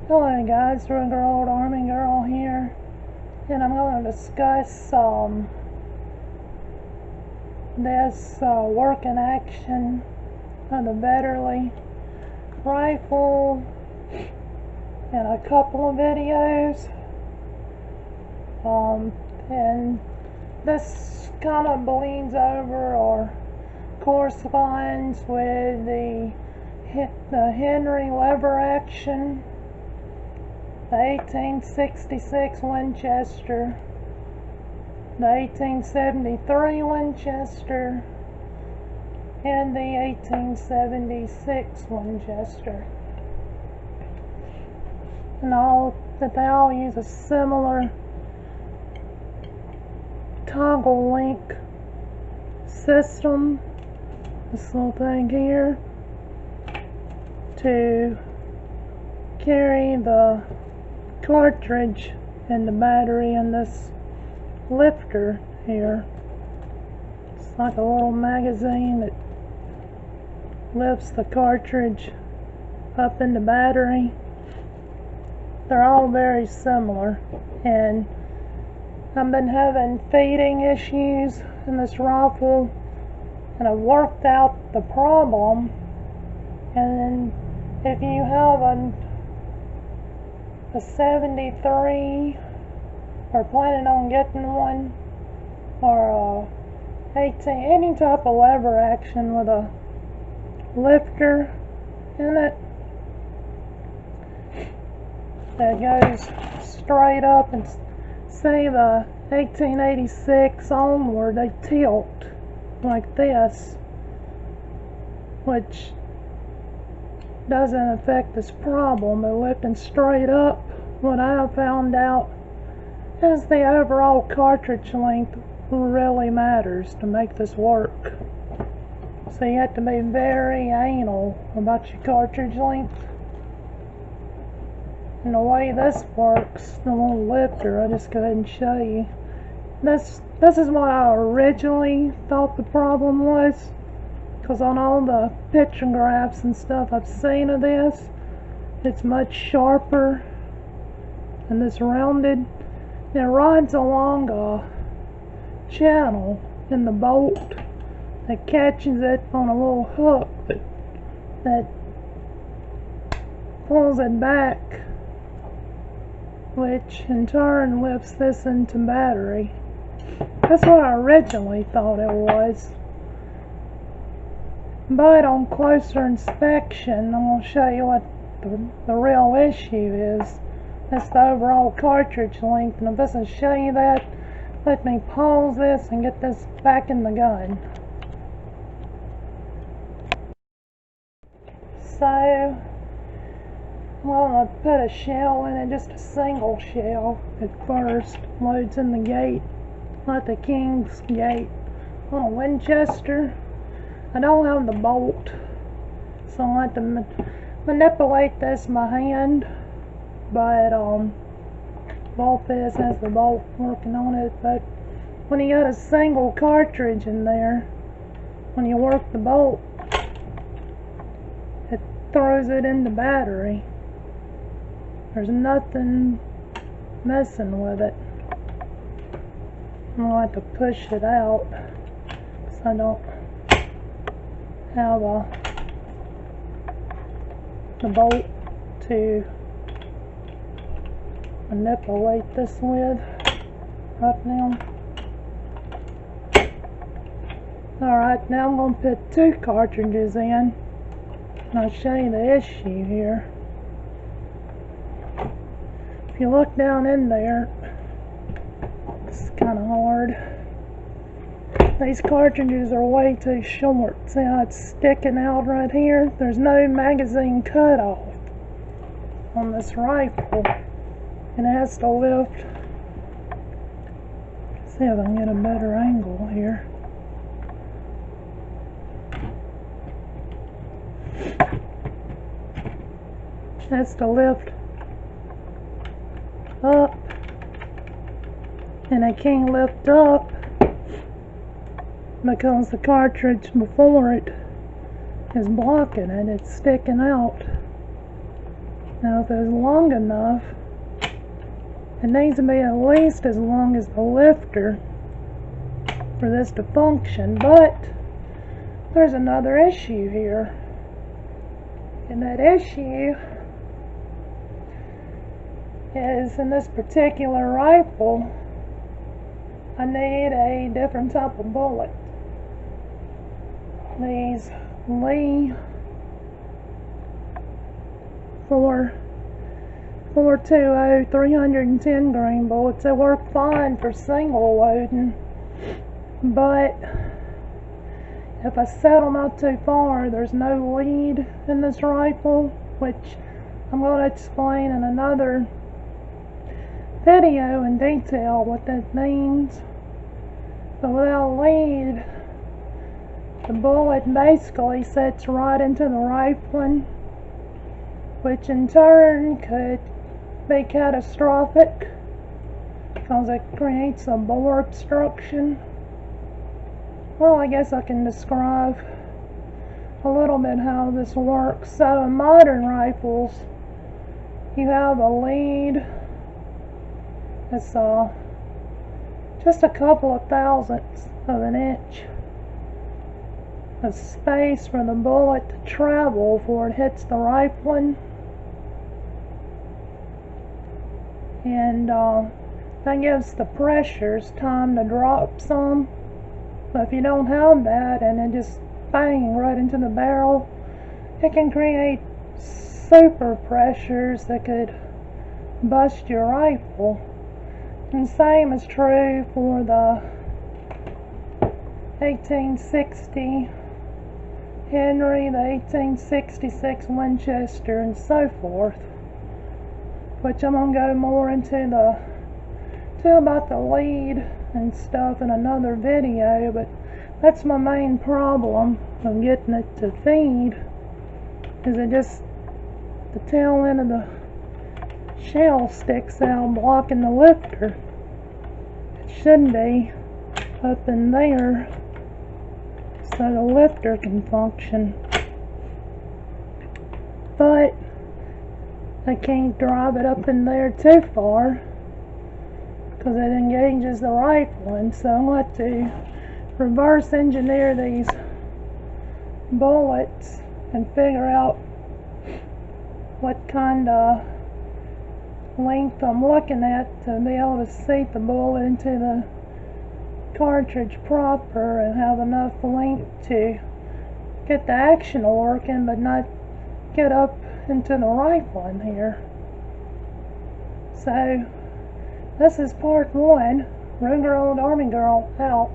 Hello guys, regular old Army girl here, and I'm going to discuss this working action of the Vetterli rifle in a couple of videos, and this kind of bleeds over or corresponds with the Henry lever action, the 1866 Winchester, the 1873 Winchester, and the 1876 Winchester. And they all use a similar toggle link system, this little thing here, to carry the cartridge and the battery in this lifter here. It's like a little magazine that lifts the cartridge up in the battery. They're all very similar, and I've been having feeding issues in this rifle, and I've worked out the problem. And if you have a 73 or planning on getting one, or a 18, any type of lever action with a lifter in it that goes straight up, and say the 1886 onward, they tilt like this, which doesn't affect this problem, but lifting straight up, what I have found out is the overall cartridge length really matters to make this work. So you have to be very anal about your cartridge length. And the way this works, the little lifter, I'll just go ahead and show you. This is what I originally thought the problem was, because on all the pictographs and stuff I've seen of this, it's much sharper and this rounded. It rides along a channel in the bolt that catches it on a little hook that pulls it back, which in turn lifts this into battery. That's what I originally thought it was. But on closer inspection, I'm going to show you what the real issue is. That's the overall cartridge length. And if this will show you that, let me pause this and get this back in the gun. So, I'm going to put a shell in it, just a single shell at first. Loads in the gate, like the King's gate on a Winchester. I don't have the bolt, so I'll have to manipulate this by hand, but Vuples has the bolt working on it. But when you got a single cartridge in there, when you work the bolt, it throws it in the battery. There's nothing messing with it. I'll have to push it out, so I don't have the bolt to manipulate this with right now. Alright, now I'm going to put 2 cartridges in, and I'll show you the issue here. If you look down in there, it's kind of hard. These cartridges are way too short. See how it's sticking out right here? There's no magazine cutoff on this rifle, and it has to lift. See if I can get a better angle here. It has to lift up, and it can't lift up because the cartridge before it is blocking it. It's sticking out. Now if it's long enough, it needs to be at least as long as the lifter for this to function, but there's another issue here. And that issue is, in this particular rifle, I need a different type of bullet. These Lee 420 310 grain bullets, they work fine for single loading, but if I set them out too far, there's no lead in this rifle, which I'm going to explain in another video in detail what that means. But without lead, the bullet basically sets right into the rifling, which in turn could be catastrophic because it creates a bore obstruction. Well, I guess I can describe a little bit how this works. So in modern rifles, you have a lead. It's just a couple of thousandths of an inch of space for the bullet to travel before it hits the rifling, and that gives the pressures time to drop some. But if you don't have that and it just bang right into the barrel, it can create super pressures that could bust your rifle. And the same is true for the 1860 Henry, the 1866 Winchester, and so forth, which I'm going to go more into about the lead and stuff in another video, but that's my main problem of getting it to feed, is it just, the tail end of the shell sticks out blocking the lifter. It should be up in there so the lifter can function, but I can't drive it up in there too far because it engages the rifling. So I'm going to reverse engineer these bullets and figure out what kind of length I'm looking at to be able to seat the bullet into the cartridge proper and have enough length to get the action working but not get up into the rifling here. So this is part one. Rude Girl and Army Girl out.